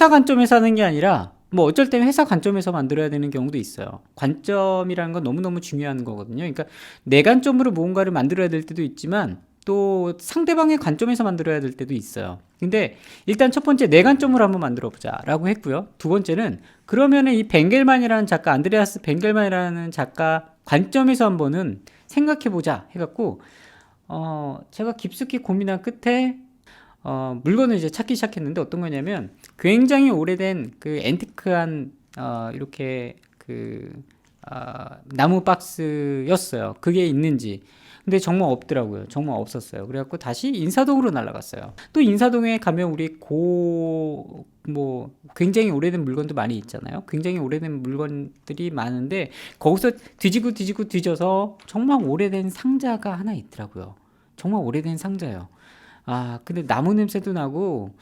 회사 관점에서 하는 게 아니라 뭐 어쩔 때는 회사 관점에서 만들어야 되는 경우도 있어요. 관점이라는 건 너무너무 중요한 거거든요. 그러니까 내 관점으로 무언가를 만들어야 될 때도 있지만 또 상대방의 관점에서 만들어야 될 때도 있어요. 근데 일단 첫 번째 내 관점으로 한번 만들어 보자 라고 했고요. 두 번째는 그러면은 이 벤겔만이라는 작가, 안드레아스 벤겔만이라는 작가 관점에서 한번은 생각해 보자 해갖고 제가 깊숙이 고민한 끝에 물건을 이제 찾기 시작했는데 어떤 거냐면 굉장히 오래된 그 앤티크한 이렇게 그 나무 박스였어요. 그게 있는지. 근데 정말 없더라고요. 정말 없었어요. 그래갖고 다시 인사동으로 날아갔어요. 또 인사동에 가면 우리 뭐 굉장히 오래된 물건도 많이 있잖아요. 굉장히 오래된 물건들이 많은데 거기서 뒤지고 뒤져서 정말 오래된 상자가 하나 있더라고요. 정말 오래된 상자예요. 근데 나무 냄새도 나고,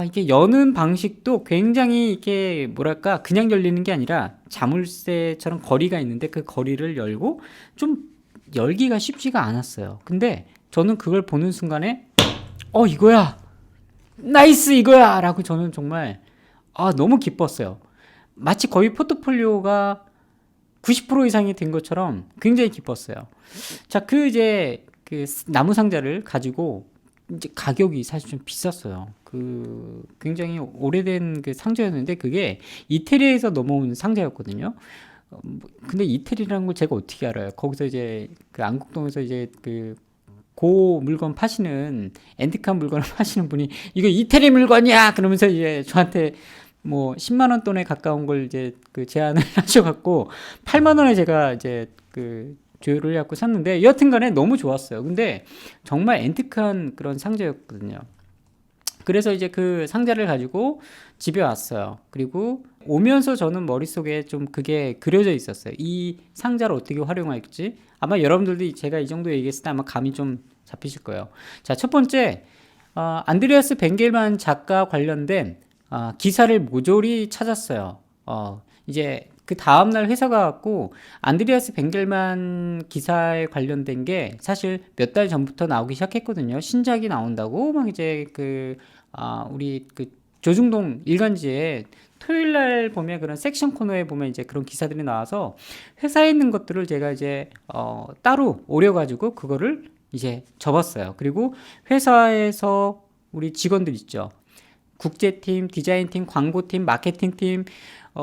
이게 여는 방식도 굉장히 이게 뭐랄까, 그냥 열리는 게 아니라 자물쇠처럼 거리가 있는데 그 거리를 열고 좀 열기가 쉽지가 않았어요. 근데 저는 그걸 보는 순간에, 이거야! 나이스! 이거야! 라고 저는 정말, 너무 기뻤어요. 마치 거의 포트폴리오가 90% 이상이 된 것처럼 굉장히 기뻤어요. 자, 그 나무 상자를 가지고 이제 가격이 사실 좀 비쌌어요. 그 굉장히 오래된 그 상자였는데 그게 이태리에서 넘어온 상자였거든요. 근데 이태리라는 걸 제가 어떻게 알아요? 거기서 이제 그 안국동에서 이제 그 고 물건 파시는 앤틱한 물건을 파시는 분이 이거 이태리 물건이야 그러면서 이제 저한테 뭐 10만 원 돈에 가까운 걸 이제 그 제안을 하셔갖고 8만 원에 제가 이제 그 조율을 해갖고 샀는데 여튼간에 너무 좋았어요. 근데 정말 앤티크한 그런 상자였거든요. 그래서 이제 그 상자를 가지고 집에 왔어요. 그리고 오면서 저는 머릿속에 좀 그게 그려져 있었어요. 이 상자를 어떻게 활용할지. 아마 여러분들도 제가 이 정도 얘기했을 때 아마 감이 좀 잡히실 거예요. 자, 첫 번째, 안드레아스 벤겔만 작가 관련된 기사를 모조리 찾았어요. 이제 그 다음날 회사 가갖고 안드레아스 벤겔만 기사에 관련된 게 사실 몇 달 전부터 나오기 시작했거든요. 신작이 나온다고 막 이제 우리 그 조중동 일간지에 토요일 날 보면 그런 섹션 코너에 보면 이제 그런 기사들이 나와서 회사에 있는 것들을 제가 이제 따로 오려가지고 그거를 이제 접었어요. 그리고 회사에서 우리 직원들 있죠. 국제팀, 디자인팀, 광고팀, 마케팅팀,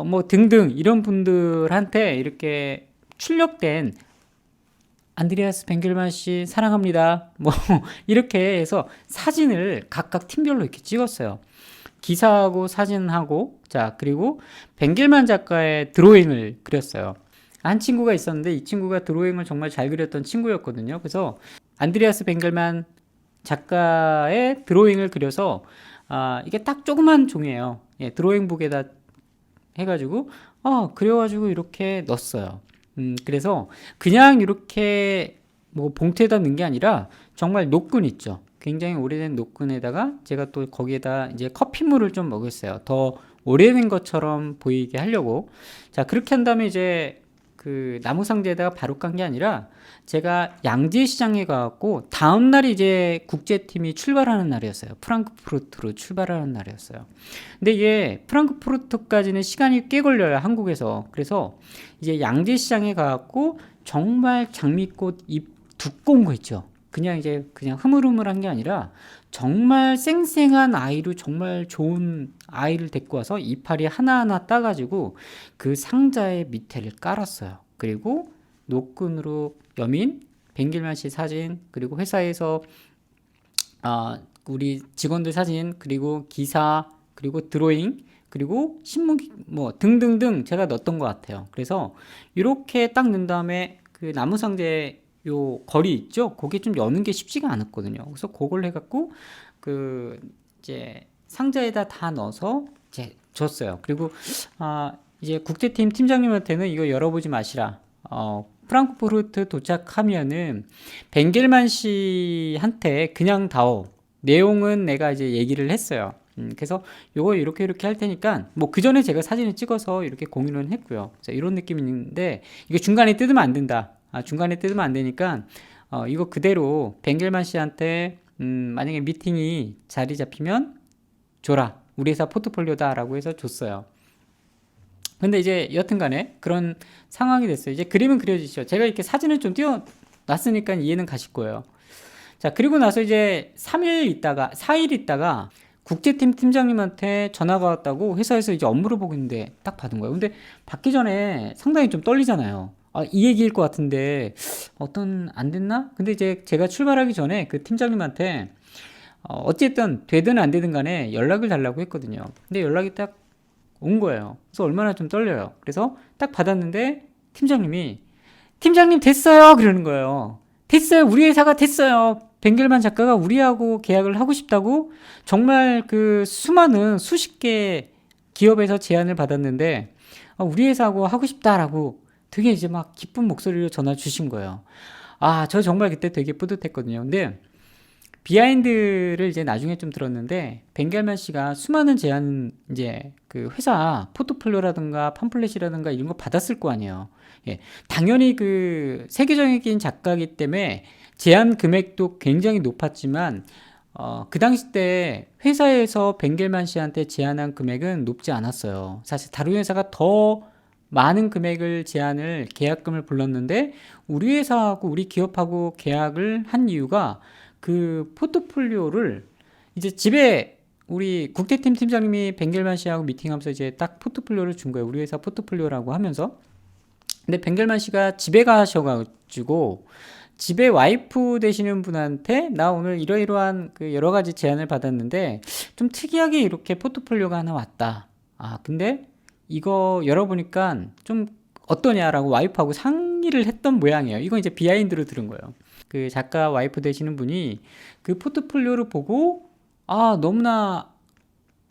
뭐 등등 이런 분들한테 이렇게 출력된 안드레아스 벤겔만 씨 사랑합니다. 뭐 이렇게 해서 사진을 각각 팀별로 이렇게 찍었어요. 기사하고 사진하고 자 그리고 벤겔만 작가의 드로잉을 그렸어요. 한 친구가 있었는데 이 친구가 드로잉을 정말 잘 그렸던 친구였거든요. 그래서 안드레아스 벤겔만 작가의 드로잉을 그려서 이게 딱 조그만 종이에요. 예, 드로잉북에다 해가지고 그래가지고 이렇게 넣었어요. 그래서 그냥 이렇게 뭐 봉투에다 넣은 게 아니라 정말 노끈 있죠. 굉장히 오래된 노끈에다가 제가 또 거기에다 이제 커피물을 좀 먹였어요. 더 오래된 것처럼 보이게 하려고. 자, 그렇게 한 다음에 이제 그 나무 상자에다가 바로 깐 게 아니라 제가 양재시장에 가갖고 다음날이 이제 국제팀이 출발하는 날이었어요. 프랑크푸르트로 출발하는 날이었어요. 근데 이게 프랑크푸르트까지는 시간이 꽤 걸려요, 한국에서. 그래서 이제 양재시장에 가갖고 정말 장미꽃 잎 두꺼운 거 있죠. 그냥 흐물흐물한 게 아니라 정말 쌩쌩한 아이로 정말 좋은 아이를 데리고 와서 이파리 하나하나 따가지고 그 상자의 밑에를 깔았어요. 그리고 노끈으로 여민, 벤겔만 씨 사진, 그리고 회사에서 우리 직원들 사진, 그리고 기사, 그리고 드로잉, 그리고 신문 뭐 등등등 제가 넣었던 것 같아요. 그래서 이렇게 딱 넣은 다음에 그 나무 상자에 요 거리 있죠? 거기 좀 여는 게 쉽지가 않았거든요. 그래서 그걸 해갖고 그 이제 상자에다 다 넣어서 이제 줬어요. 그리고 이제 국제팀 팀장님한테는 이거 열어보지 마시라. 프랑크푸르트 도착하면은 벤겔만 씨한테 그냥 다오. 내용은 내가 이제 얘기를 했어요. 그래서 요거 이렇게 할 테니까 뭐 그 전에 제가 사진을 찍어서 이렇게 공유를 했고요. 자, 이런 느낌인데 이거 중간에 뜯으면 안 된다. 중간에 뜯으면 안 되니까 이거 그대로 벤겔만 씨한테 만약에 미팅이 자리 잡히면 줘라. 우리 회사 포트폴리오다라고 해서 줬어요. 근데 이제 여튼간에 그런 상황이 됐어요. 이제 그림은 그려지죠. 제가 이렇게 사진을 좀 띄워놨으니까 이해는 가실 거예요. 자, 그리고 나서 이제 3일 있다가 4일 있다가 국제팀 팀장님한테 전화가 왔다고 회사에서 이제 업무를 보고 있는데 딱 받은 거예요. 근데 받기 전에 상당히 좀 떨리잖아요. 아, 이 얘기일 것 같은데 안 됐나? 근데 이제 제가 출발하기 전에 그 팀장님한테 어쨌든 되든 안 되든 간에 연락을 달라고 했거든요. 근데 연락이 딱 온 거예요. 그래서 얼마나 좀 떨려요. 그래서 딱 받았는데 팀장님이 팀장님 됐어요 그러는 거예요. 됐어요. 우리 회사가 됐어요. 벵겔만 작가가 우리하고 계약을 하고 싶다고 정말 그 수많은 수십 개 기업에서 제안을 받았는데 우리 회사하고 하고 싶다라고 되게 이제 막 기쁜 목소리로 전화 주신 거예요. 아, 저 정말 그때 되게 뿌듯했거든요. 근데 비하인드를 이제 나중에 좀 들었는데 벵겔만 씨가 수많은 제안 이제 그 회사 포트폴리오라든가 팜플렛이라든가 이런 거 받았을 거 아니에요. 예, 당연히 그 세계적인 작가이기 때문에 제안 금액도 굉장히 높았지만 그 당시 때 회사에서 벵겔만 씨한테 제안한 금액은 높지 않았어요. 사실 다른 회사가 더 많은 금액을 제안을 계약금을 불렀는데 우리 회사하고 우리 기업하고 계약을 한 이유가 그 포트폴리오를 이제 집에 우리 국대팀 팀장님이 벵겔만 씨하고 미팅하면서 이제 딱 포트폴리오를 준 거예요. 우리 회사 포트폴리오라고 하면서. 근데 벵겔만 씨가 집에 가셔가지고 집에 와이프 되시는 분한테 나 오늘 이러이러한 그 여러 가지 제안을 받았는데 좀 특이하게 이렇게 포트폴리오가 하나 왔다. 아, 근데 이거 열어보니까 좀 어떠냐라고 와이프하고 상의를 했던 모양이에요. 이건 이제 비하인드로 들은 거예요. 그 작가 와이프 되시는 분이 그 포트폴리오를 보고 아, 너무나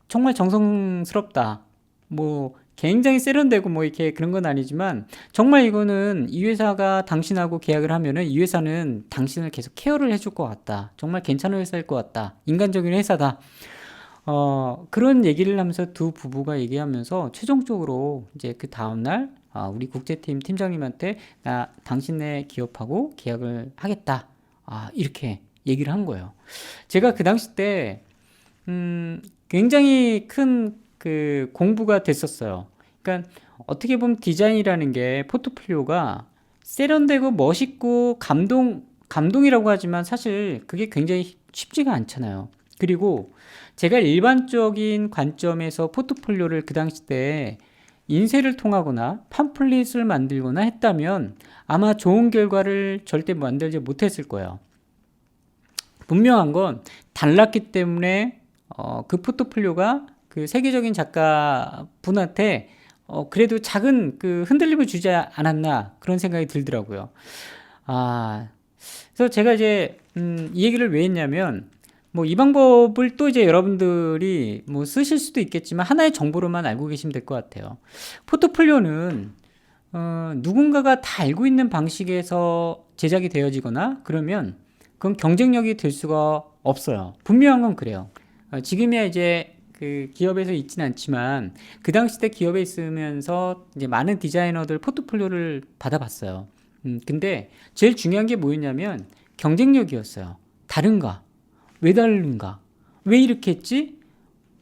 정말 정성스럽다. 뭐 굉장히 세련되고 뭐 이렇게 그런 건 아니지만 정말 이거는 이 회사가 당신하고 계약을 하면은 이 회사는 당신을 계속 케어를 해줄 것 같다. 정말 괜찮은 회사일 것 같다. 인간적인 회사다. 그런 얘기를 하면서 두 부부가 얘기하면서 최종적으로 이제 그 다음날 우리 국제팀 팀장님한테 나 당신네 기업하고 계약을 하겠다. 이렇게 얘기를 한 거예요. 제가 그 당시 때 굉장히 큰 그 공부가 됐었어요. 그러니까 어떻게 보면 디자인이라는 게 포트폴리오가 세련되고 멋있고 감동이라고 하지만 사실 그게 굉장히 쉽지가 않잖아요. 그리고 제가 일반적인 관점에서 포트폴리오를 그 당시 때 인쇄를 통하거나 팜플릿을 만들거나 했다면 아마 좋은 결과를 절대 만들지 못했을 거예요. 분명한 건 달랐기 때문에 그 포트폴리오가 그 세계적인 작가분한테 그래도 작은 그 흔들림을 주지 않았나 그런 생각이 들더라고요. 그래서 제가 이제 이 얘기를 왜 했냐면 뭐 이 방법을 또 이제 여러분들이 뭐 쓰실 수도 있겠지만 하나의 정보로만 알고 계시면 될 것 같아요. 포트폴리오는 누군가가 다 알고 있는 방식에서 제작이 되어지거나 그러면 그건 경쟁력이 될 수가 없어요. 분명한 건 그래요. 지금이야 이제 그 기업에서 있진 않지만 그 당시 때 기업에 있으면서 이제 많은 디자이너들 포트폴리오를 받아봤어요. 근데 제일 중요한 게 뭐였냐면 경쟁력이었어요. 다른가? 왜 다른가? 왜 이렇게 했지?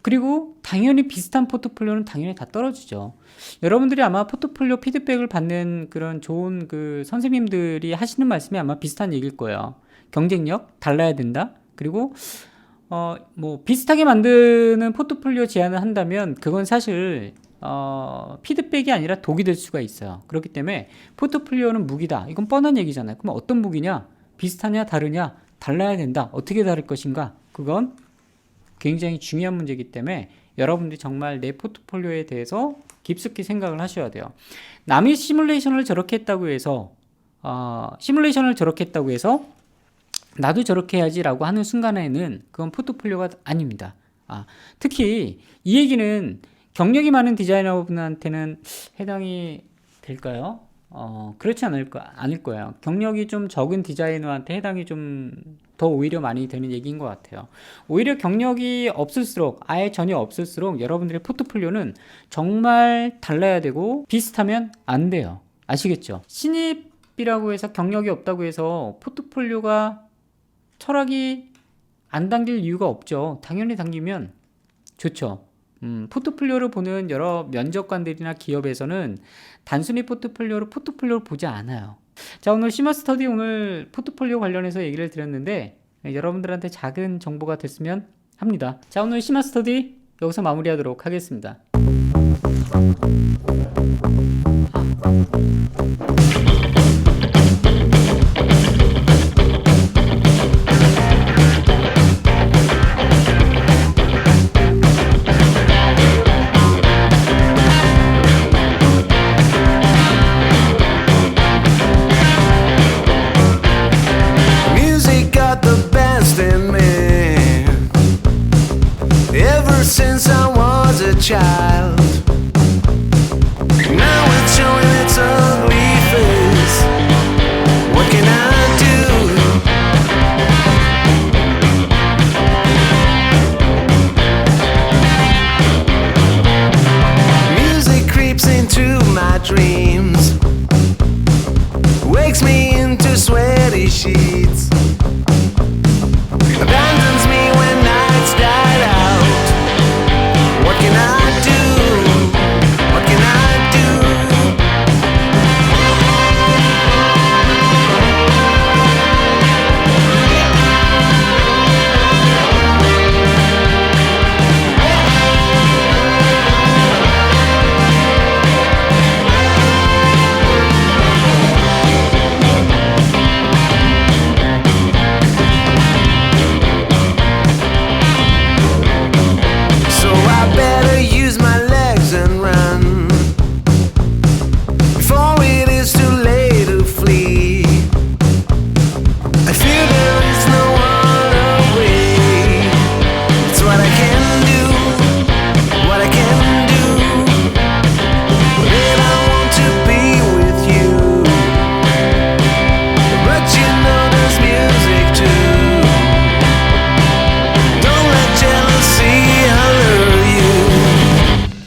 그리고 당연히 비슷한 포트폴리오는 당연히 다 떨어지죠. 여러분들이 아마 포트폴리오 피드백을 받는 그런 좋은 그 선생님들이 하시는 말씀이 아마 비슷한 얘기일 거예요. 경쟁력 달라야 된다. 그리고 뭐 비슷하게 만드는 포트폴리오 제안을 한다면 그건 사실 피드백이 아니라 독이 될 수가 있어요. 그렇기 때문에 포트폴리오는 무기다. 이건 뻔한 얘기잖아요. 그럼 어떤 무기냐? 비슷하냐 다르냐? 달라야 된다. 어떻게 다를 것인가? 그건 굉장히 중요한 문제이기 때문에 여러분들이 정말 내 포트폴리오에 대해서 깊숙이 생각을 하셔야 돼요. 남이 시뮬레이션을 저렇게 했다고 해서 나도 저렇게 해야지라고 하는 순간에는 그건 포트폴리오가 아닙니다. 특히 이 얘기는 경력이 많은 디자이너분한테는 해당이 될까요? 그렇지 않을 거예요. 경력이 좀 적은 디자이너한테 해당이 좀 더 오히려 많이 되는 얘기인 것 같아요. 오히려 경력이 없을수록, 아예 전혀 없을수록 여러분들의 포트폴리오는 정말 달라야 되고 비슷하면 안 돼요. 아시겠죠? 신입이라고 해서 경력이 없다고 해서 포트폴리오가 철학이 안 당길 이유가 없죠. 당연히 당기면 좋죠. 포트폴리오를 보는 여러 면접관들이나 기업에서는 단순히 포트폴리오를 보지 않아요. 자, 오늘 시마스터디 오늘 포트폴리오 관련해서 얘기를 드렸는데 여러분들한테 작은 정보가 됐으면 합니다. 자, 오늘 시마스터디 여기서 마무리하도록 하겠습니다. Music got the best in me ever since I was a child.